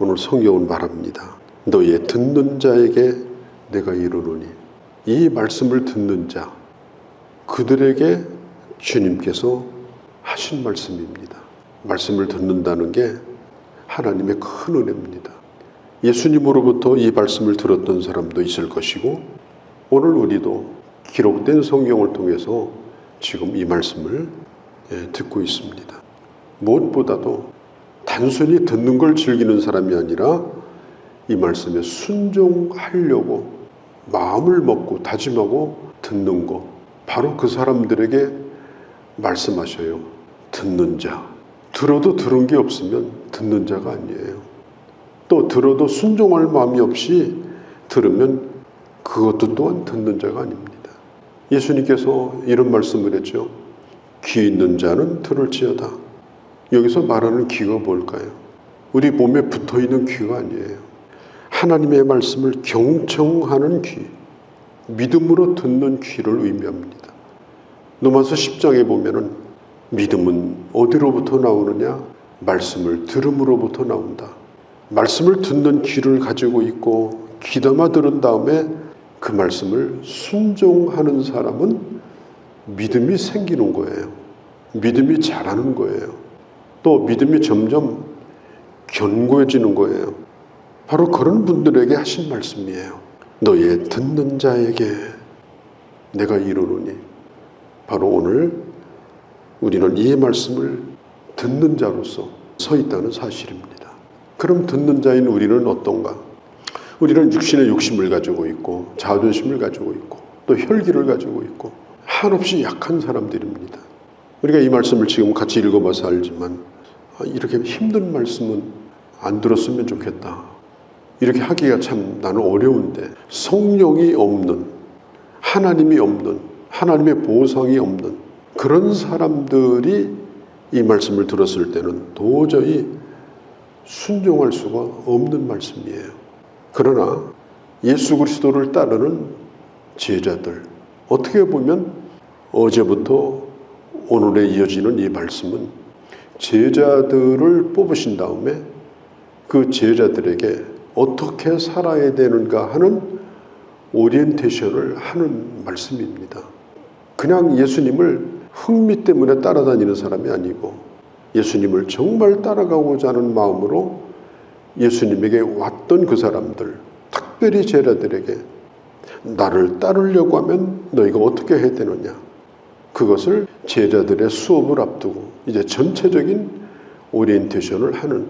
오늘 성경은 말합니다. 너의 듣는 자에게 내가 이르노니, 이 말씀을 듣는 자, 그들에게 주님께서 하신 말씀입니다. 말씀을 듣는다는 게 하나님의 큰 은혜입니다. 예수님으로부터 이 말씀을 들었던 사람도 있을 것이고, 오늘 우리도 기록된 성경을 통해서 지금 이 말씀을 듣고 있습니다. 무엇보다도 단순히 듣는 걸 즐기는 사람이 아니라 이 말씀에 순종하려고 마음을 먹고 다짐하고 듣는 것, 바로 그 사람들에게 말씀하셔요. 듣는 자. 들어도 들은 게 없으면 듣는 자가 아니에요. 또 들어도 순종할 마음이 없이 들으면 그것도 또한 듣는 자가 아닙니다. 예수님께서 이런 말씀을 했죠. 귀 있는 자는 들을지어다. 여기서 말하는 귀가 뭘까요? 우리 몸에 붙어있는 귀가 아니에요. 하나님의 말씀을 경청하는 귀, 믿음으로 듣는 귀를 의미합니다. 로마서 10장에 보면은 믿음은 어디로부터 나오느냐? 말씀을 들음으로부터 나온다. 말씀을 듣는 귀를 가지고 있고 귀담아 들은 다음에 그 말씀을 순종하는 사람은 믿음이 생기는 거예요. 믿음이 자라는 거예요. 또 믿음이 점점 견고해지는 거예요. 바로 그런 분들에게 하신 말씀이에요. 너의 듣는 자에게 내가 이르노니. 바로 오늘 우리는 이 말씀을 듣는 자로서 서 있다는 사실입니다. 그럼 듣는 자인 우리는 어떤가? 우리는 육신의 욕심을 가지고 있고 자존심을 가지고 있고 또 혈기를 가지고 있고 한없이 약한 사람들입니다. 우리가 이 말씀을 지금 같이 읽어봐서 알지만 이렇게 힘든 말씀은 안 들었으면 좋겠다. 이렇게 하기가 참 나는 어려운데, 성령이 없는, 하나님이 없는, 하나님의 보상이 없는 그런 사람들이 이 말씀을 들었을 때는 도저히 순종할 수가 없는 말씀이에요. 그러나 예수 그리스도를 따르는 제자들, 어떻게 보면 어제부터 오늘에 이어지는 이 말씀은 제자들을 뽑으신 다음에 그 제자들에게 어떻게 살아야 되는가 하는 오리엔테이션을 하는 말씀입니다. 그냥 예수님을 흥미 때문에 따라다니는 사람이 아니고 예수님을 정말 따라가고자 하는 마음으로 예수님에게 왔던 그 사람들, 특별히 제자들에게 나를 따르려고 하면 너희가 어떻게 해야 되느냐, 그것을 제자들의 수업을 앞두고 이제 전체적인 오리엔테이션을 하는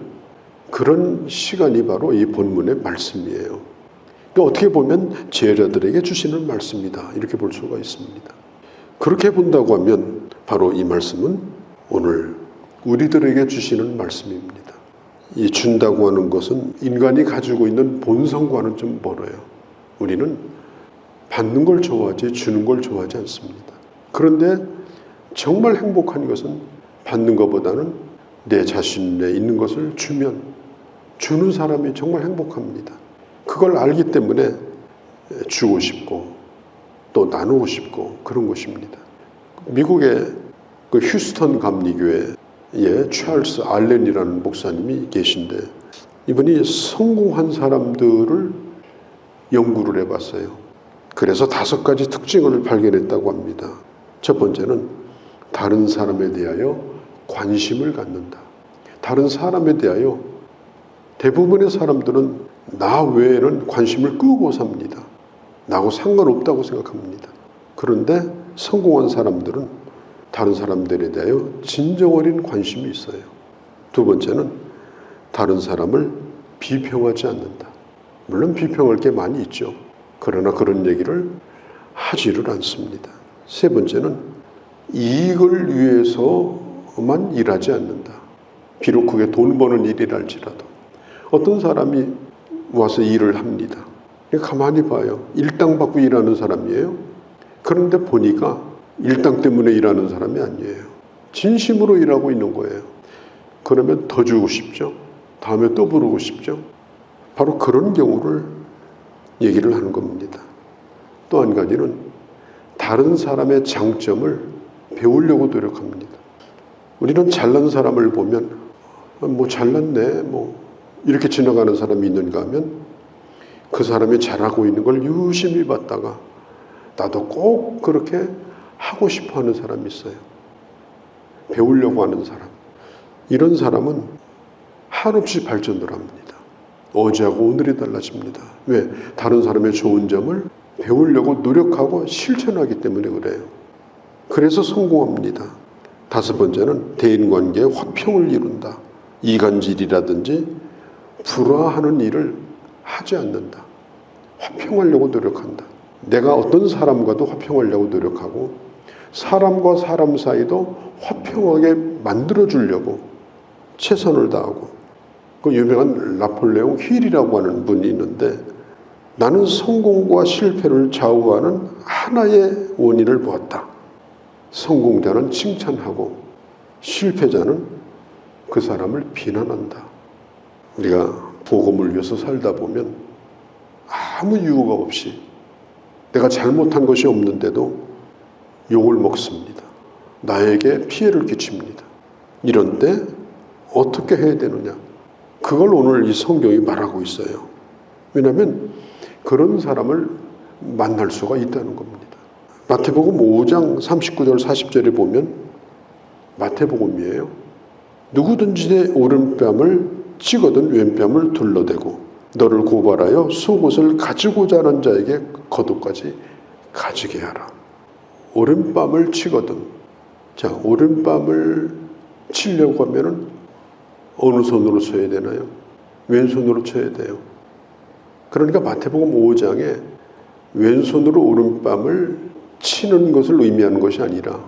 그런 시간이 바로 이 본문의 말씀이에요. 그러니까 어떻게 보면 제자들에게 주시는 말씀이다, 이렇게 볼 수가 있습니다. 그렇게 본다고 하면 바로 이 말씀은 오늘 우리들에게 주시는 말씀입니다. 이 준다고 하는 것은 인간이 가지고 있는 본성과는 좀 멀어요. 우리는 받는 걸 좋아하지 주는 걸 좋아하지 않습니다. 그런데 정말 행복한 것은 받는 것보다는 내 자신에 있는 것을 주는 사람이 정말 행복합니다. 그걸 알기 때문에 주고 싶고 또 나누고 싶고 그런 것입니다. 미국의 그 휴스턴 감리교회에 찰스 알렌이라는 목사님이 계신데, 이분이 성공한 사람들을 연구를 해봤어요. 그래서 5가지 특징을 발견했다고 합니다. 첫 번째는 다른 사람에 대하여 관심을 갖는다. 다른 사람에 대하여 대부분의 사람들은 나 외에는 관심을 끄고 삽니다. 나하고 상관없다고 생각합니다. 그런데 성공한 사람들은 다른 사람들에 대하여 진정 어린 관심이 있어요. 두 번째는 다른 사람을 비평하지 않는다. 물론 비평할 게 많이 있죠. 그러나 그런 얘기를 하지를 않습니다. 세 번째는 이익을 위해서만 일하지 않는다. 비록 그게 돈 버는 일이랄지라도 어떤 사람이 와서 일을 합니다. 가만히 봐요. 일당 받고 일하는 사람이에요. 그런데 보니까 일당 때문에 일하는 사람이 아니에요. 진심으로 일하고 있는 거예요. 그러면 더 주고 싶죠. 다음에 또 부르고 싶죠. 바로 그런 경우를 얘기를 하는 겁니다. 또 한 가지는 다른 사람의 장점을 배우려고 노력합니다. 우리는 잘난 사람을 보면 뭐 잘났네, 뭐 이렇게 지나가는 사람이 있는가 하면 그 사람이 잘하고 있는 걸 유심히 봤다가 나도 꼭 그렇게 하고 싶어 하는 사람이 있어요. 배우려고 하는 사람. 이런 사람은 한없이 발전을 합니다. 어제하고 오늘이 달라집니다. 왜? 다른 사람의 좋은 점을 배우려고 노력하고 실천하기 때문에 그래요. 그래서 성공합니다. 다섯 번째는 대인관계의 화평을 이룬다. 이간질이라든지 불화하는 일을 하지 않는다. 화평하려고 노력한다. 내가 어떤 사람과도 화평하려고 노력하고 사람과 사람 사이도 화평하게 만들어주려고 최선을 다하고 그 유명한 나폴레옹 힐이라고 하는 분이 있는데 나는 성공과 실패를 좌우하는 하나의 원인을 보았다. 성공자는 칭찬하고 실패자는 그 사람을 비난한다. 우리가 복음을 위해서 살다 보면 아무 이유가 없이 내가 잘못한 것이 없는데도 욕을 먹습니다. 나에게 피해를 끼칩니다. 이런 때 어떻게 해야 되느냐? 그걸 오늘 이 성경이 말하고 있어요. 왜냐하면 그런 사람을 만날 수가 있다는 겁니다. 마태복음 5장 39절 40절에 보면 마태복음이에요. 누구든지 내 오른뺨을 찍어든 왼뺨을 둘러대고 너를 고발하여 속옷을 가지고자 하는 자에게 겉옷까지 가지게 하라. 오른뺨을 치거든. 자, 오른뺨을 치려고 하면은 어느 손으로 쳐야 되나요? 왼손으로 쳐야 돼요. 그러니까 마태복음 5장에 왼손으로 오른뺨을 치는 것을 의미하는 것이 아니라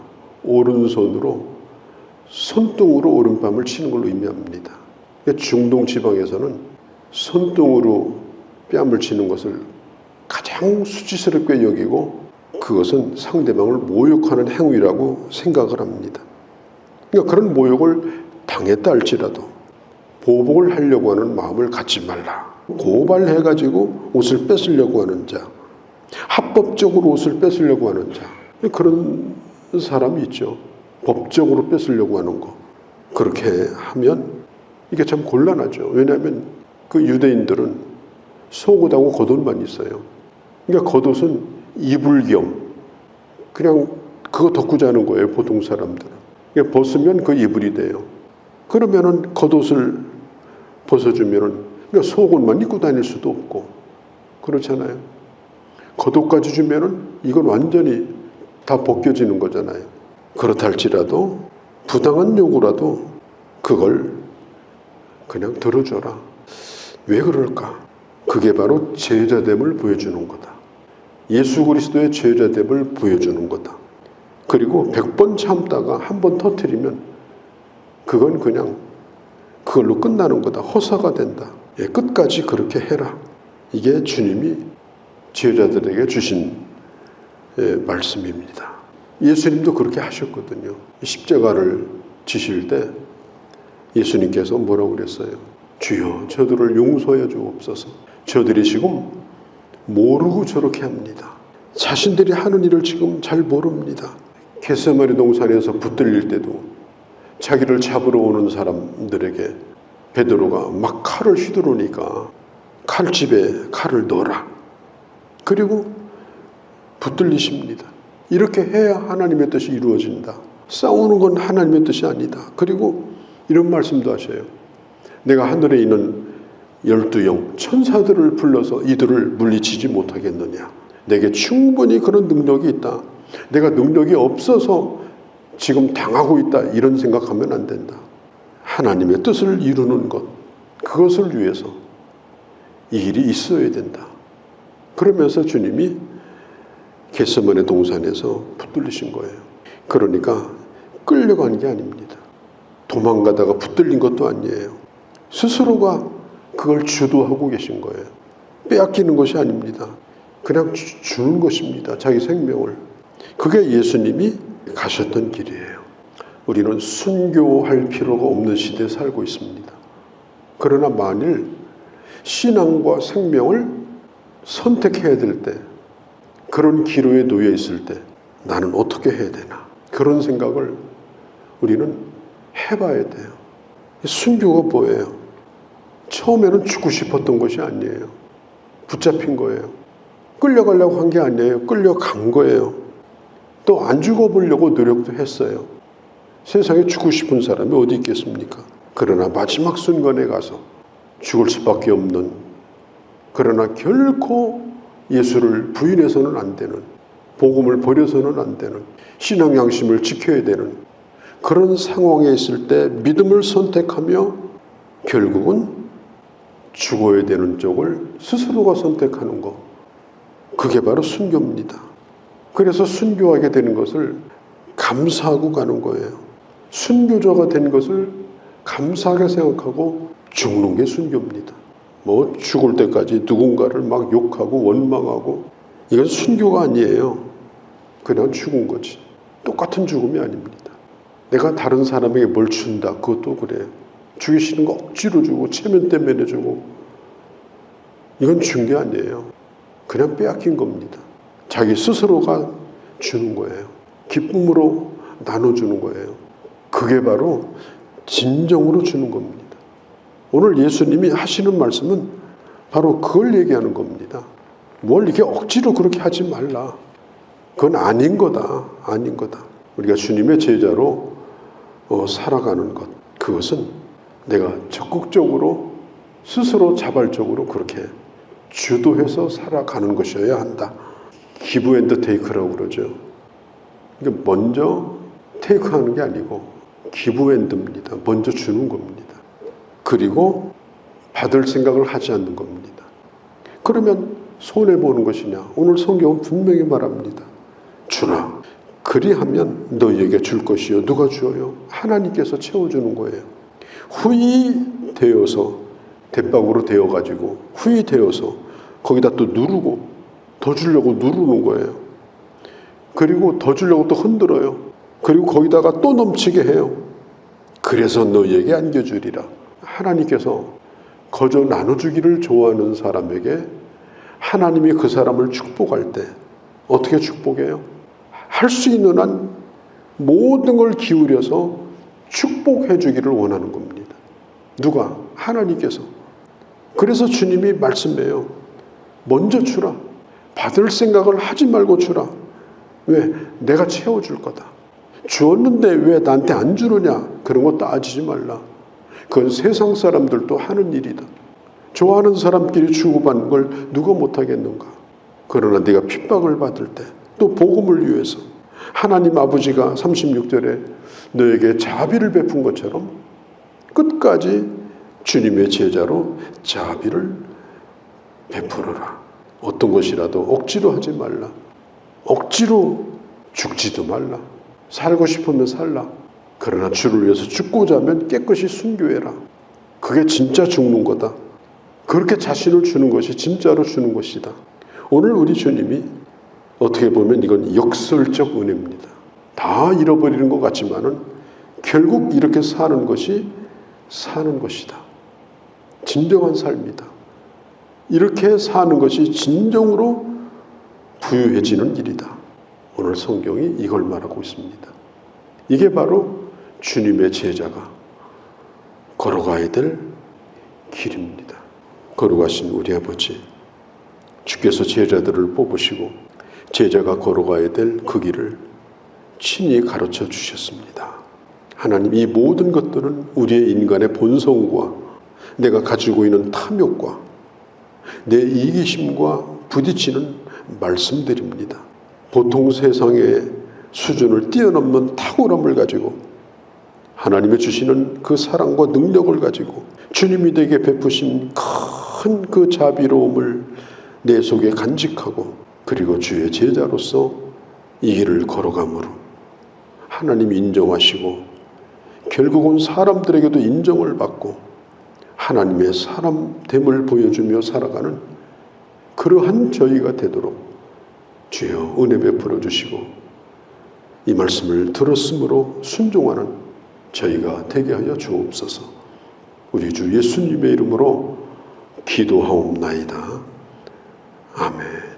오른손으로 손등으로 오른뺨을 치는 걸 의미합니다. 중동 지방에서는 손등으로 뺨을 치는 것을 가장 수치스럽게 여기고 그것은 상대방을 모욕하는 행위라고 생각을 합니다. 그러니까 그런 모욕을 당했다 할지라도 보복을 하려고 하는 마음을 갖지 말라. 고발해가지고 옷을 뺏으려고 하는 자, 합법적으로 옷을 뺏으려고 하는 자, 그런 사람이 있죠. 법적으로 뺏으려고 하는 거. 그렇게 하면 이게 참 곤란하죠. 왜냐하면 그 유대인들은 속옷하고 겉옷만 있어요. 그러니까 겉옷은 입을 겸 그냥 그거 덮고 자는 거예요. 보통 사람들은. 그러니까 벗으면 그 이불이 돼요. 그러면은 겉옷을 벗어주면은 그러니까 속옷만 입고 다닐 수도 없고 그렇잖아요. 겉옷까지 주면은 이건 완전히 다 벗겨지는 거잖아요. 그렇다 할지라도 부당한 요구라도 그걸 그냥 들어줘라. 왜 그럴까? 그게 바로 제자됨을 보여주는 거다. 예수 그리스도의 제자됨을 보여주는 거다. 그리고 100번 참다가 한 번 터뜨리면 그건 그냥 그걸로 끝나는 거다. 허사가 된다. 예, 끝까지 그렇게 해라. 이게 주님이 제자들에게 주신 말씀입니다. 예수님도 그렇게 하셨거든요. 십자가를 지실 때 예수님께서 뭐라고 그랬어요? 주여 저들을 용서해 주옵소서. 저들이 지금 모르고 저렇게 합니다. 자신들이 하는 일을 지금 잘 모릅니다. 겟세마네 동산에서 붙들릴 때도 자기를 잡으러 오는 사람들에게 베드로가 막 칼을 휘두르니까 칼집에 칼을 넣어라. 그리고 붙들리십니다. 이렇게 해야 하나님의 뜻이 이루어진다. 싸우는 건 하나님의 뜻이 아니다. 그리고 이런 말씀도 하셔요. 내가 하늘에 있는 12영 천사들을 불러서 이들을 물리치지 못하겠느냐. 내게 충분히 그런 능력이 있다. 내가 능력이 없어서 지금 당하고 있다. 이런 생각하면 안 된다. 하나님의 뜻을 이루는 것, 그것을 위해서 이 일이 있어야 된다. 그러면서 주님이 겟세마네 동산에서 붙들리신 거예요. 그러니까 끌려간 게 아닙니다. 도망가다가 붙들린 것도 아니에요. 스스로가 그걸 주도하고 계신 거예요. 빼앗기는 것이 아닙니다. 그냥 주는 것입니다. 자기 생명을. 그게 예수님이 가셨던 길이에요. 우리는 순교할 필요가 없는 시대에 살고 있습니다. 그러나 만일 신앙과 생명을 선택해야 될 때, 그런 기로에 놓여 있을 때 나는 어떻게 해야 되나? 그런 처음에는 죽고 싶었던 것이 아니에요. 붙잡힌 거예요. 끌려가려고 한 게 아니에요. 끌려간 거예요. 또 안 죽어보려고 노력도 했어요. 세상에 죽고 싶은 사람이 어디 있겠습니까? 그러나 마지막 순간에 가서 죽을 수밖에 없는, 그러나 결코 예수를 부인해서는 안 되는, 복음을 버려서는 안 되는, 신앙 양심을 지켜야 되는 그런 상황에 있을 때 믿음을 선택하며 결국은 죽어야 되는 쪽을 스스로가 선택하는 것, 그게 바로 순교입니다. 그래서 순교하게 되는 것을 감사하고 가는 거예요. 순교자가 된 것을 감사하게 생각하고 죽는 게 순교입니다. 뭐 죽을 때까지 누군가를 막 욕하고 원망하고, 이건 순교가 아니에요. 그냥 죽은 거지. 똑같은 죽음이 아닙니다. 내가 다른 사람에게 뭘 준다, 그것도 그래요. 죽이시는 거 억지로 주고 체면 때문에 주고, 이건 준 게 아니에요. 그냥 빼앗긴 겁니다. 자기 스스로가 주는 거예요. 기쁨으로 나눠주는 거예요. 그게 바로 진정으로 주는 겁니다. 오늘 예수님이 하시는 말씀은 바로 그걸 얘기하는 겁니다. 뭘 이렇게 억지로 그렇게 하지 말라. 그건 아닌 거다. 아닌 거다. 우리가 주님의 제자로 살아가는 것, 그것은 내가 적극적으로 스스로 자발적으로 그렇게 주도해서 살아가는 것이어야 한다. 기브 앤드 테이크라고 그러죠. 그러니까 먼저 테이크하는 게 아니고 기브 앤드입니다. 먼저 주는 겁니다. 그리고 받을 생각을 하지 않는 겁니다. 그러면 손해보는 것이냐? 오늘 성경은 분명히 말합니다. 주라. 그리하면 너희에게 줄 것이요. 누가 주어요? 하나님께서 채워주는 거예요. 후이 되어서, 대박으로 되어가지고 후이 되어서 거기다 또 누르고 더 주려고 누르는 거예요. 그리고 더 주려고 또 흔들어요. 그리고 거기다가 또 넘치게 해요. 그래서 너희에게 안겨주리라. 하나님께서 거저 나눠주기를 좋아하는 사람에게 하나님이 그 사람을 축복할 때 어떻게 축복해요? 할 수 있는 한 모든 걸 기울여서 축복해 주기를 원하는 겁니다. 누가? 하나님께서. 그래서 주님이 말씀해요. 먼저 주라. 받을 생각을 하지 말고 주라. 왜? 내가 채워줄 거다. 주었는데 왜 나한테 안 주느냐? 그런 거 따지지 말라. 그건 세상 사람들도 하는 일이다. 좋아하는 사람끼리 주고받는 걸 누가 못하겠는가? 그러나 네가 핍박을 받을 때, 또 복음을 위해서 하나님 아버지가 36절에 너에게 자비를 베푼 것처럼 끝까지 주님의 제자로 자비를 베풀어라. 어떤 것이라도 억지로 하지 말라. 억지로 죽지도 말라. 살고 싶으면 살라. 그러나 주를 위해서 죽고자 하면 깨끗이 순교해라. 그게 진짜 죽는 거다. 그렇게 자신을 주는 것이 진짜로 주는 것이다. 오늘 우리 주님이 어떻게 보면 이건 역설적 은혜입니다. 다 잃어버리는 것 같지만은 결국 이렇게 사는 것이 사는 것이다. 진정한 삶이다. 이렇게 사는 것이 진정으로 부유해지는 일이다. 오늘 성경이 이걸 말하고 있습니다. 이게 바로 주님의 제자가 걸어가야 될 길입니다. 거룩하신 우리 아버지, 주께서 제자들을 뽑으시고 제자가 걸어가야 될 그 길을 친히 가르쳐 주셨습니다. 하나님, 이 모든 것들은 우리의 인간의 본성과 내가 가지고 있는 탐욕과 내 이기심과 부딪히는 말씀들입니다. 보통 세상의 수준을 뛰어넘는 탁월함을 가지고 하나님이 주시는 그 사랑과 능력을 가지고 주님이 내게 베푸신 큰 그 자비로움을 내 속에 간직하고, 그리고 주의 제자로서 이 길을 걸어가므로 하나님이 인정하시고 결국은 사람들에게도 인정을 받고 하나님의 사람됨을 보여주며 살아가는 그러한 저희가 되도록 주여 은혜 베풀어 주시고, 이 말씀을 들었으므로 순종하는 저희가 되게 하여 주옵소서. 우리 주 예수님의 이름으로 기도하옵나이다. 아멘.